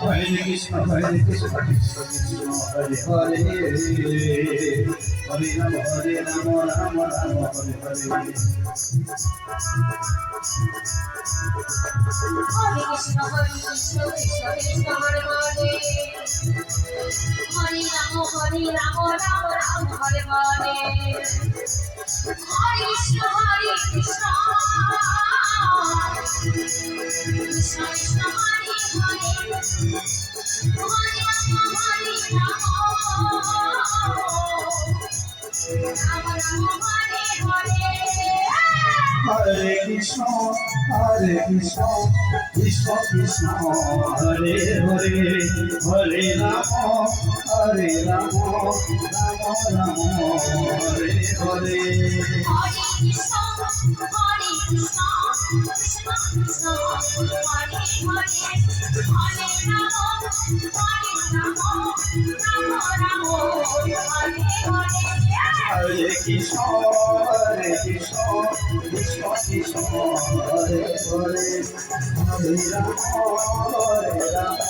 Krishna Krishna Krishna Hare Hare Hare Ram Ram Ram Hare Hare Hare Krishna Krishna Krishna Hare Hare Hare Ram Ram Ram Hare Hare Hare Krishna Krishna Krishna Hare Hare Hare Ram Ram Ram Hare Hare Hare Krishna Krishna Krishna Hare Hare Hare Ram Ram Ram Hare Hare Hare Krishna Krishna Krishna Krishna Hare Hare Hare Ram Ram Ram Hare Hare Hare Krishna Krishna Krishna Hare Hare Hare Ram